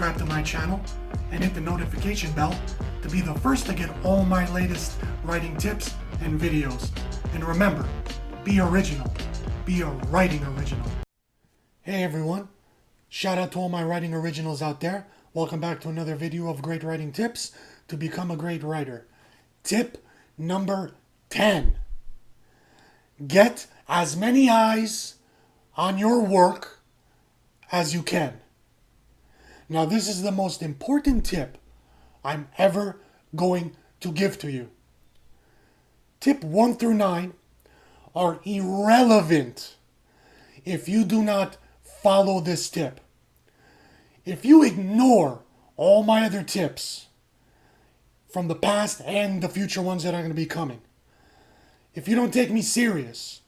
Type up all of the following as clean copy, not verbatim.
subscribe to my channel and hit the notification bell to be the first to get all my latest writing tips and videos. And remember, be original. Be a writing original. Hey everyone, shout out to all my writing originals out there. Welcome back to another video of great writing tips to become a great writer. Tip number 10. Get as many eyes on your work as you can. Now this is the most important tip I'm ever going to give to you. Tip 1 through 9 are irrelevant if you do not follow this tip. If you ignore all my other tips from the past and the future ones that are going to be coming, if you don't take me serious,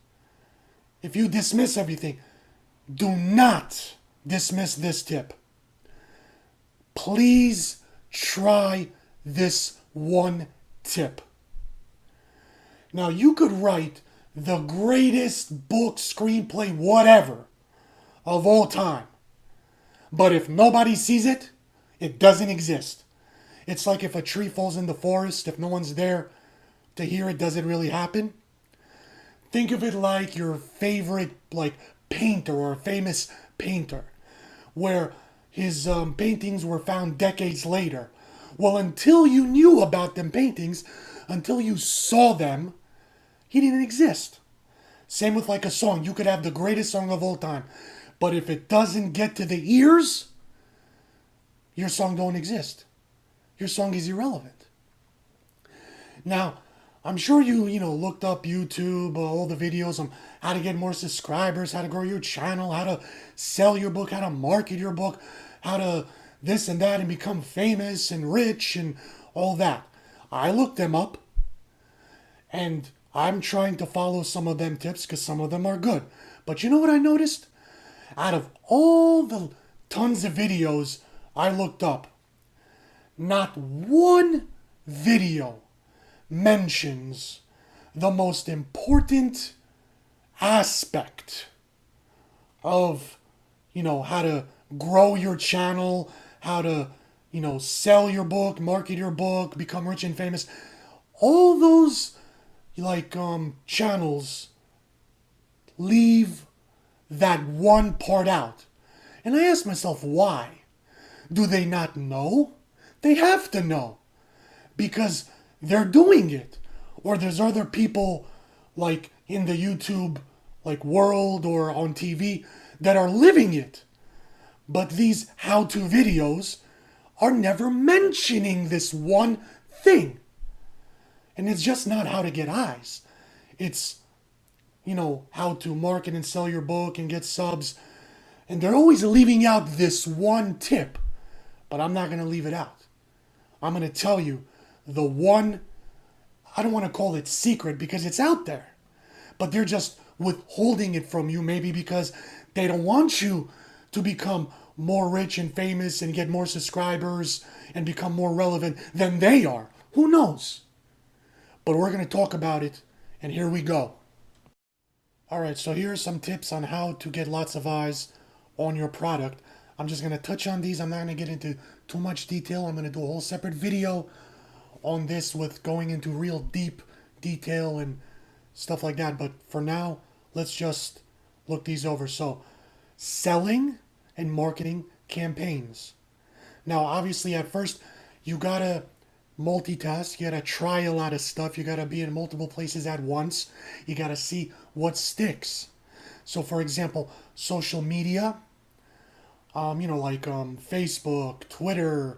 if you dismiss everything, do not dismiss this tip. Please try this one tip. Now you could write the greatest book, screenplay, whatever of all time, but if nobody sees it, it doesn't exist. It's like if a tree falls in the forest, if no one's there to hear it, does it really happen? Think of it like your favorite painter or a famous painter, where his paintings were found decades later. Well, until you knew about them paintings, until you saw them, he didn't exist. Same with like a song. You could have the greatest song of all time, but if it doesn't get to the ears, your song don't exist. Your song is irrelevant. Now, I'm sure you looked up YouTube, all the videos on how to get more subscribers, how to grow your channel, how to sell your book, how to market your book, how to this and that and become famous and rich and all that. I looked them up and I'm trying to follow some of them tips because some of them are good. But you know what I noticed? Out of all the tons of videos I looked up, not one video mentions the most important aspect of, how to grow your channel, how to, sell your book, market your book, become rich and famous. All those, channels leave that one part out. And I asked myself, why? Do they not know? They have to know. Because they're doing it. Or there's other people in the YouTube world or on TV that are living it. But these how-to videos are never mentioning this one thing. And it's just not how to get eyes. It's, how to market and sell your book and get subs. And they're always leaving out this one tip. But I'm not going to leave it out. I'm going to tell you the one, I don't want to call it secret because it's out there. But they're just withholding it from you, maybe because they don't want you to become more rich and famous and get more subscribers and become more relevant than they are. Who knows? But we're going to talk about it, and here we go. Alright, so here are some tips on how to get lots of eyes on your product. I'm just going to touch on these. I'm not going to get into too much detail. I'm going to do a whole separate video on this with going into real deep detail and stuff like that. But for now, let's just look these over. So, selling and marketing campaigns. Now, obviously, at first, you got to multitask. You got to try a lot of stuff. You got to be in multiple places at once. You got to see what sticks. So, for example, social media, Facebook, Twitter,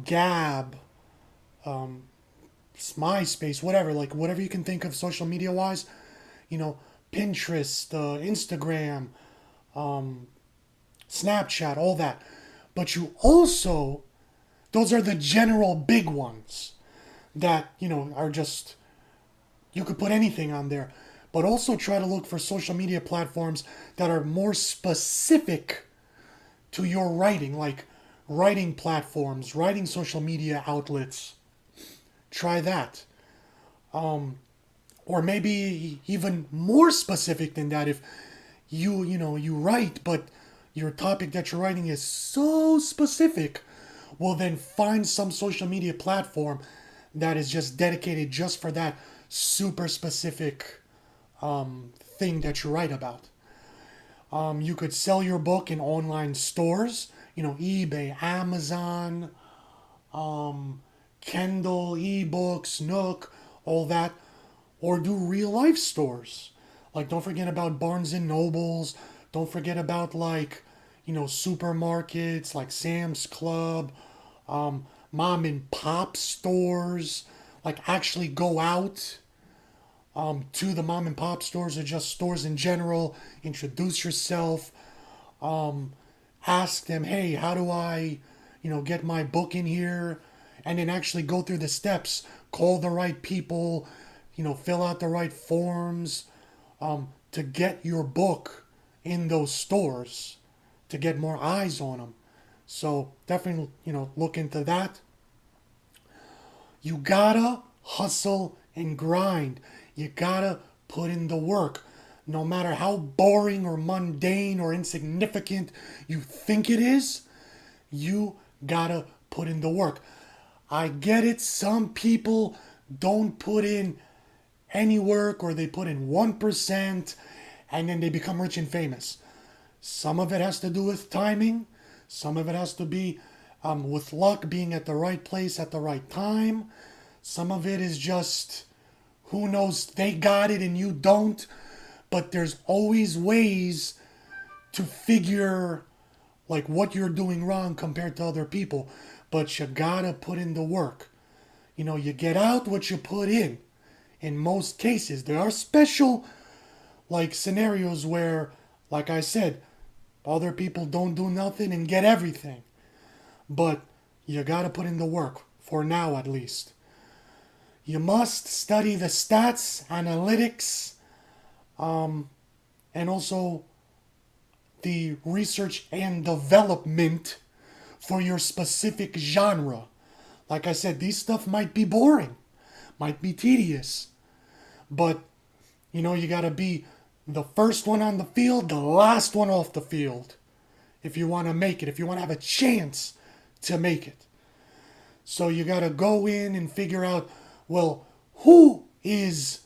Gab, MySpace, whatever, whatever you can think of social media wise, Pinterest, Instagram, Snapchat, all that. But you also, those are the general big ones that, are just, you could put anything on there. But also try to look for social media platforms that are more specific to your writing, like writing platforms, writing social media outlets. Try that. Or maybe even more specific than that, if you write, but your topic that you're writing is so specific, well, then find some social media platform that is just dedicated just for that super specific thing that you write about. You could sell your book in online stores, eBay, Amazon, Kindle, eBooks, Nook, all that, or do real life stores. Like, don't forget about Barnes and Nobles. Don't forget about supermarkets like Sam's Club, mom and pop stores. Like, actually go out to the mom and pop stores or just stores in general. Introduce yourself. Ask them, hey, how do I, get my book in here? And then actually go through the steps. Call the right people, fill out the right forms to get your book in those stores, to get more eyes on them. So definitely, look into that. You gotta hustle and grind. You gotta put in the work. No matter how boring or mundane or insignificant you think it is, you gotta put in the work. I get it, some people don't put in any work, or they put in 1% and then they become rich and famous. Some of it has to do with timing. Some of it has to be with luck, being at the right place at the right time. Some of it is just, who knows, they got it and you don't. But there's always ways to figure like what you're doing wrong compared to other people. But you gotta put in the work. You get out what you put in. In most cases, there are special like scenarios where, like I said, other people don't do nothing and get everything. But you gotta put in the work, for now at least. You must study the stats, analytics, and also the research and development for your specific genre. Like I said, these stuff might be boring, might be tedious, but you gotta be the first one on the field, the last one off the field, if you want to make it, if you want to have a chance to make it. So you gotta go in and figure out, well, who is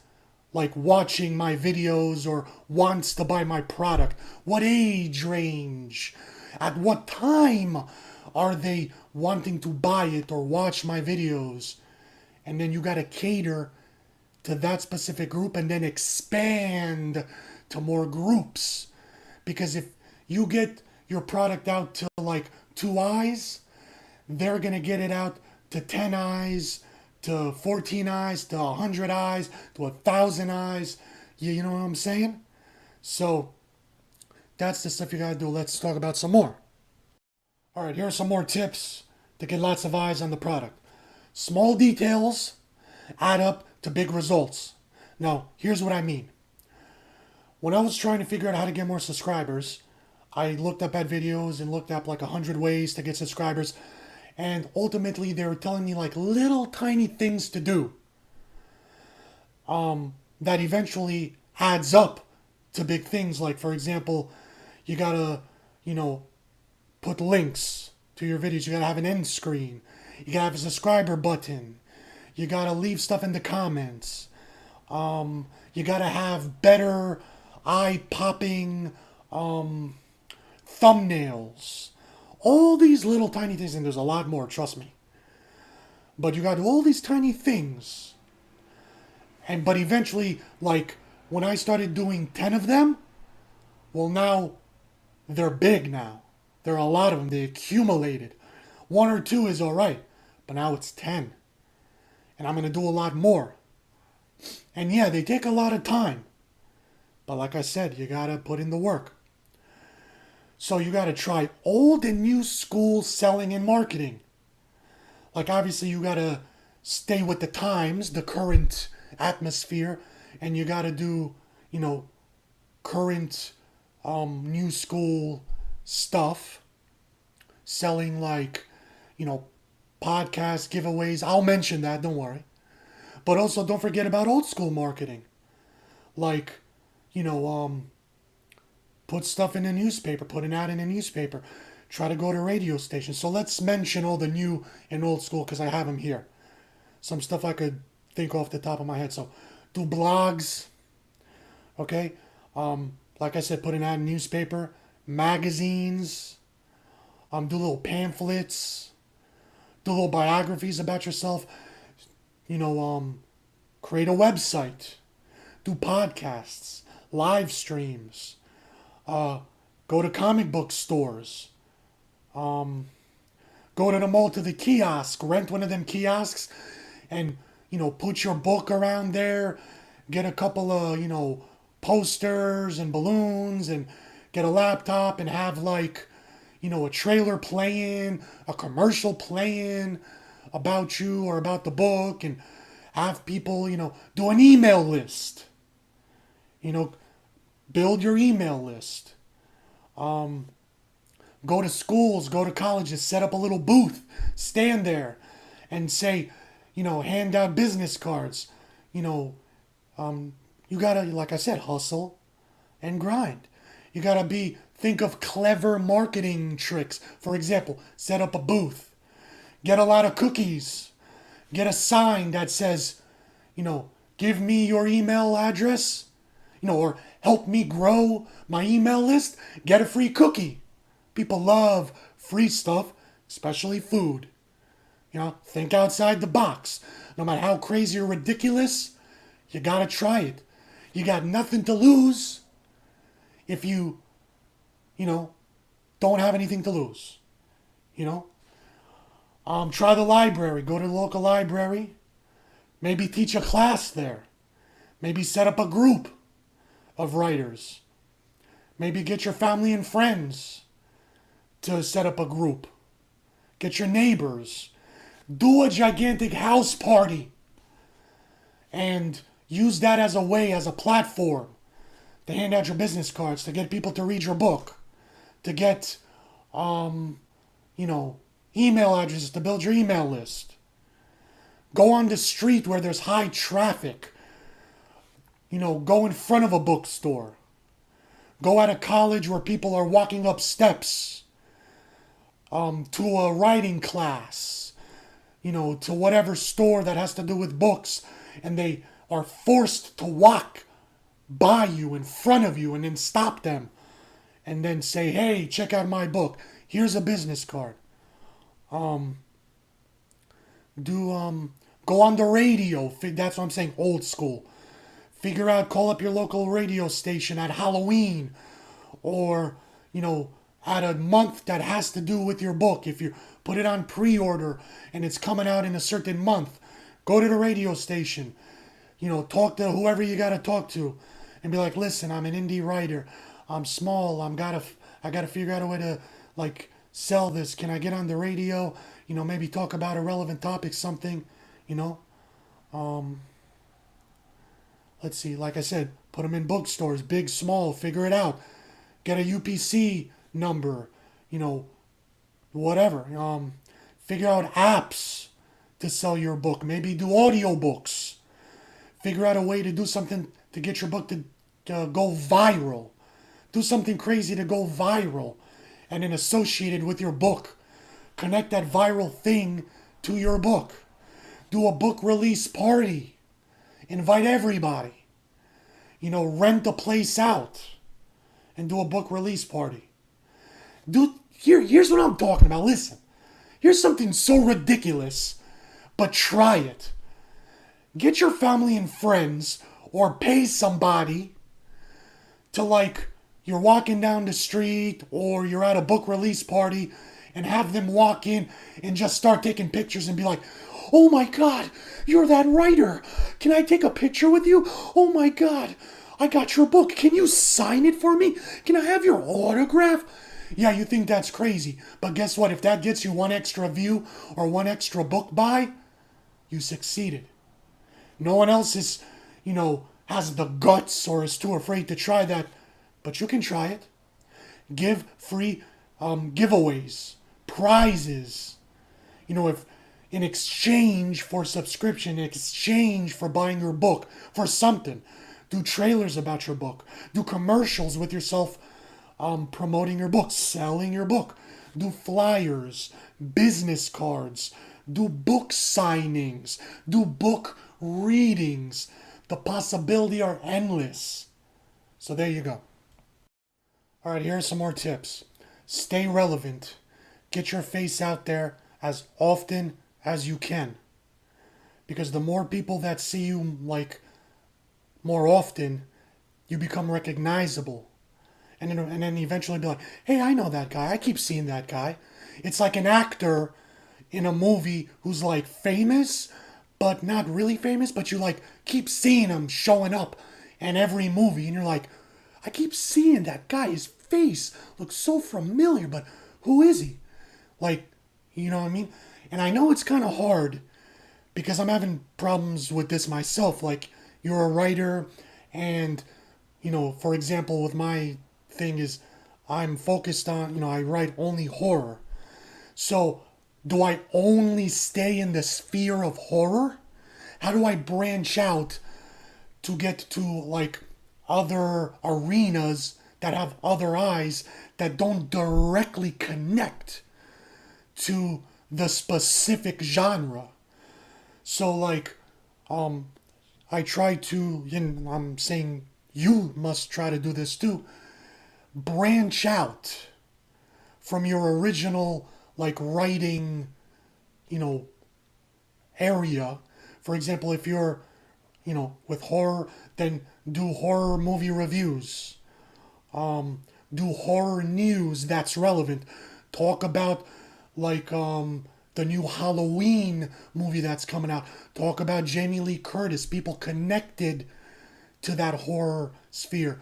like watching my videos or wants to buy my product? What age range? At what time are they wanting to buy it or watch my videos? And then you gotta cater to that specific group and then expand to more groups. Because if you get your product out to like 2 eyes, they're gonna get it out to 10 eyes, to 14 eyes, to 100 eyes, to 1,000 eyes. You know what I'm saying? So that's the stuff you gotta do. Let's talk about some more. All right, here are some more tips to get lots of eyes on the product. Small details add up to big results. Now, here's what I mean. When I was trying to figure out how to get more subscribers, I looked up at videos and looked up like 100 ways to get subscribers. And ultimately, they were telling me like little tiny things to do that eventually adds up to big things. Like, for example, you gotta, put links to your videos. You gotta have an end screen. You gotta have a subscriber button. You gotta leave stuff in the comments. You gotta have better eye-popping thumbnails. All these little tiny things, and there's a lot more, trust me. But you got to do all these tiny things. But eventually, like, when I started doing 10 of them, well, now they're big now. There are a lot of them. They accumulated. 1 or 2 is all right, but now it's 10. And I'm going to do a lot more. And yeah, they take a lot of time. But like I said, you got to put in the work. So you got to try old and new school selling and marketing. Like, obviously you got to stay with the times, the current atmosphere, and you got to do, current new school stuff. Selling like, podcast giveaways. I'll mention that, don't worry. But also don't forget about old school marketing. Like, Put stuff in the newspaper, put an ad in the newspaper. Try to go to radio stations. So let's mention all the new and old school because I have them here. Some stuff I could think off the top of my head. So do blogs, okay? Like I said, put an ad in newspaper, magazines, do little pamphlets, do little biographies about yourself, create a website, do podcasts, live streams, go to comic book stores, go to the mall to the kiosk, rent one of them kiosks, and, put your book around there, get a couple of, posters and balloons, and get a laptop and have like, a trailer playing, a commercial playing about you or about the book, and have people, do an email list. Build your email list. Go to schools, go to colleges, set up a little booth, stand there and say, hand out business cards. You gotta, like I said, hustle and grind. You gotta think of clever marketing tricks. For example, set up a booth, get a lot of cookies, get a sign that says, give me your email address, or help me grow my email list, get a free cookie. People love free stuff, especially food. Think outside the box. No matter how crazy or ridiculous, you gotta try it. You got nothing to lose if you don't have anything to lose. Try the library. Go to the local library. Maybe teach a class there. Maybe set up a group of writers. Maybe get your family and friends to set up a group. Get your neighbors. Do a gigantic house party. And use that as a way, as a platform, to hand out your business cards, to get people to read your book, to get, email addresses, to build your email list. Go on the street where there's high traffic. Go in front of a bookstore. Go at a college where people are walking up steps. To a writing class. To whatever store that has to do with books. And they are forced to walk by you, in front of you, and then stop them. And then say, hey, check out my book. Here's a business card. Go on the radio. That's what I'm saying, old school. Call up your local radio station at Halloween. Or, at a month that has to do with your book. If you put it on pre-order and it's coming out in a certain month, go to the radio station. Talk to whoever you got to talk to. And be like, listen, I'm an indie writer. I'm small. I gotta figure out a way to, sell this. Can I get on the radio? Maybe talk about a relevant topic, something, let's see, like I said, put them in bookstores, big, small, figure it out. Get a UPC number, whatever. Figure out apps to sell your book. Maybe do audiobooks. Figure out a way to do something to get your book to go viral. Do something crazy to go viral. And then associate it with your book. Connect that viral thing to your book. Do a book release party. Invite everybody. Rent a place out. And do a book release party. Here's what I'm talking about. Listen. Here's something so ridiculous. But try it. Get your family and friends or pay somebody to you're walking down the street or you're at a book release party and have them walk in and just start taking pictures and be like, oh my God, you're that writer. Can I take a picture with you? Oh my God, I got your book. Can you sign it for me? Can I have your autograph? Yeah, you think that's crazy. But guess what? If that gets you one extra view or one extra book buy, you succeeded. No one else is, has the guts or is too afraid to try that. But you can try it. Give free giveaways, prizes. If in exchange for subscription, in exchange for buying your book, for something. Do trailers about your book. Do commercials with yourself promoting your book, selling your book. Do flyers, business cards, do book signings, do book readings. The possibilities are endless. So there you go. All right, here are some more tips. Stay relevant. Get your face out there as often as you can. Because the more people that see you like more often, you become recognizable. And then eventually be like, hey, I know that guy. I keep seeing that guy. It's like an actor in a movie who's like famous, but not really famous, but you like keep seeing him showing up in every movie. And you're like, I keep seeing that guy. His face looks so familiar, but who is he? Like, you know what I mean? And I know it's kind of hard because I'm having problems with this myself. Like, you're a writer, and, you know, for example, with my thing is I'm focused on, you know, I write only horror. So, do I only stay in the sphere of horror? How do I branch out to get to, like, other arenas that have other eyes that don't directly connect to the specific genre? So, like, I try to, and I'm saying you must try to do this too, branch out from your original, like, writing, you know, area. For example, if you're, you know, with horror, then do horror movie reviews. Do horror news that's relevant. Talk about, like, the new Halloween movie that's coming out. Talk about Jamie Lee Curtis, people connected to that horror sphere.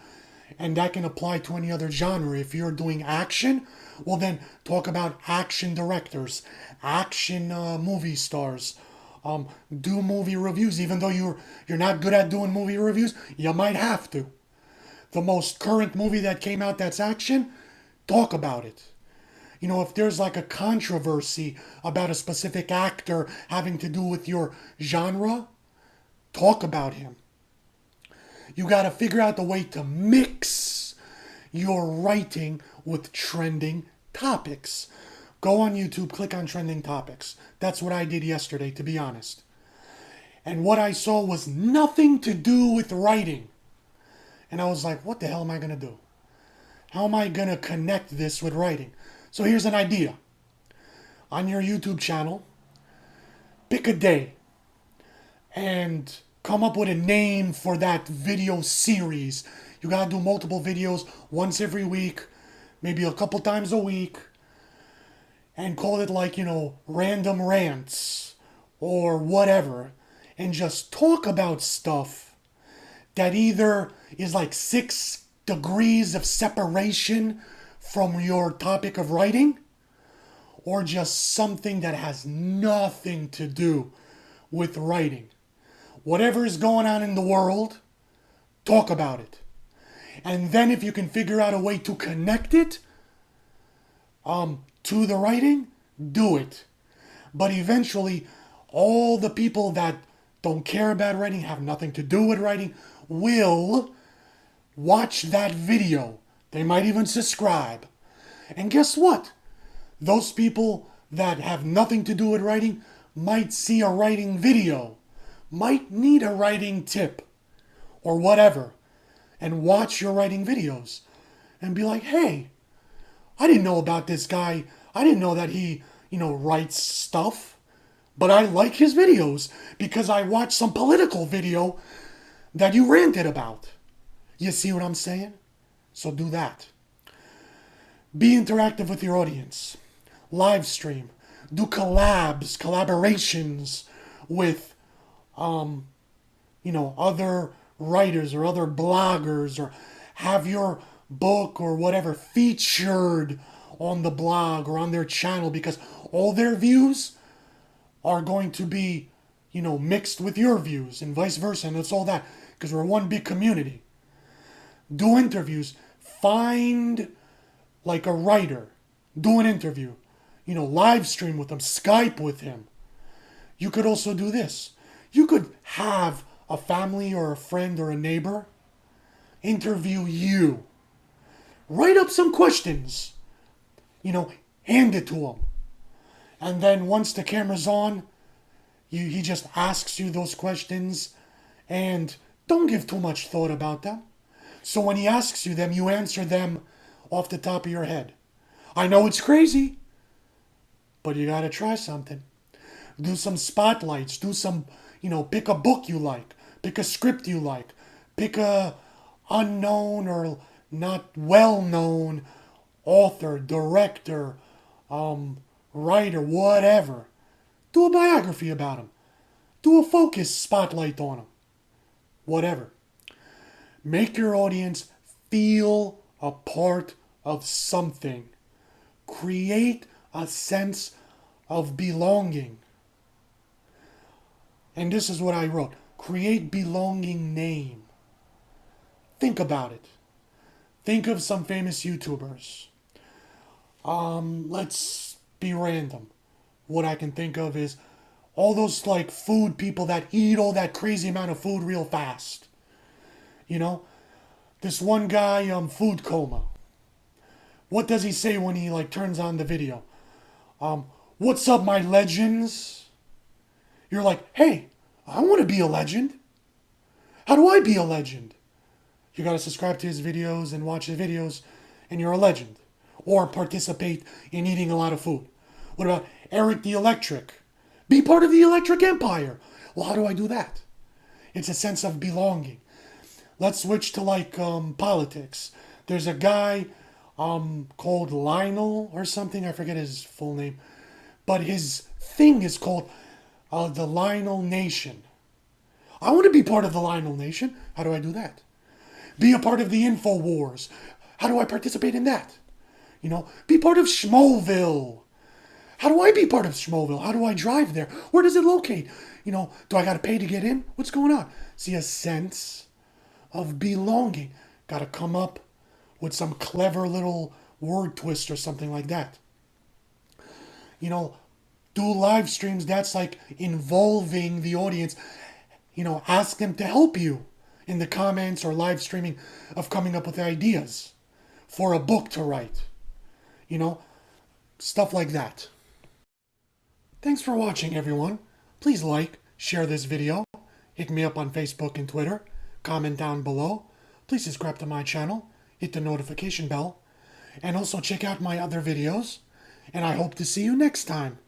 And that can apply to any other genre. If you're doing action, well then talk about action directors, action movie stars. Do movie reviews. Even though you're not good at doing movie reviews, you might have to. The most current movie that came out that's action, talk about it. You know, if there's like a controversy about a specific actor having to do with your genre, talk about him. You got to figure out the way to mix your writing with trending topics. Go on YouTube, click on trending topics. That's what I did yesterday, to be honest. And what I saw was nothing to do with writing. And I was like, what the hell am I going to do? How am I going to connect this with writing? So here's an idea. On your YouTube channel, pick a day and come up with a name for that video series. You gotta do multiple videos once every week, maybe a couple times a week, and call it, like, you know, random rants or whatever, and just talk about stuff that either is like 6 degrees of separation from your topic of writing, or just something that has nothing to do with writing. Whatever is going on in the world, talk about it. And then if you can figure out a way to connect it to the writing, do it. But eventually, all the people that don't care about writing, have nothing to do with writing, will watch that video. They might even subscribe. And guess what? Those people that have nothing to do with writing might see a writing video, might need a writing tip, or whatever, and watch your writing videos and be like, hey, I didn't know about this guy. I didn't know that he, you know, writes stuff, but I like his videos because I watched some political video that you ranted about. You see what I'm saying? So do that. Be interactive with your audience. Live stream. Do collaborations with, you know, other writers or other bloggers, or have your book or whatever featured on the blog or on their channel, because all their views are going to be, you know, mixed with your views and vice versa, and it's all that because we're one big community. Do interviews. Find like a writer. Do an interview. You know, live stream with them, Skype with him. You could also do this. You could have a family or a friend or a neighbor interview you. write up some questions. Hand it to him. And then once the camera's on, he just asks you those questions, and don't give too much thought about them. So when he asks you them, you answer them off the top of your head. I know it's crazy, but you gotta try something. Do some spotlights. Do some, pick a book you like. Pick a script you like. Pick a unknown or not well-known author, director, writer, whatever. Do a biography about him. Do a focus spotlight on him. Whatever. Make your audience feel a part of something. Create a sense of belonging. And this is what I wrote. Create belonging name. Think about it. Think of some famous YouTubers. Let's be random. What I can think of is all those food people that eat all that crazy amount of food real fast. This one guy, food coma. What does he say when he turns on the video? What's up, my legends? You're like, hey, I want to be a legend. How do I be a legend? You gotta subscribe to his videos and watch his videos, and you're a legend. Or participate in eating a lot of food. What about Eric the Electric? Be part of the Electric Empire. Well, how do I do that? It's a sense of belonging. Let's switch to politics. There's a guy called Lionel or something. I forget his full name. But his thing is called the Lionel Nation. I want to be part of the Lionel Nation. How do I do that? Be a part of the InfoWars. How do I participate in that? Be part of Schmoville. How do I be part of Schmoville? How do I drive there? Where does it locate? Do I got to pay to get in? What's going on? See, a sense of belonging. Got to come up with some clever little word twist or something like that. Do live streams that's involving the audience. Ask them to help you in the comments or live streaming of coming up with ideas for a book to write. Stuff like that. Thanks for watching, everyone. Please share this video, hit me up on Facebook and Twitter, comment down below. Please subscribe to my channel, hit the notification bell, and also check out my other videos. And I hope to see you next time.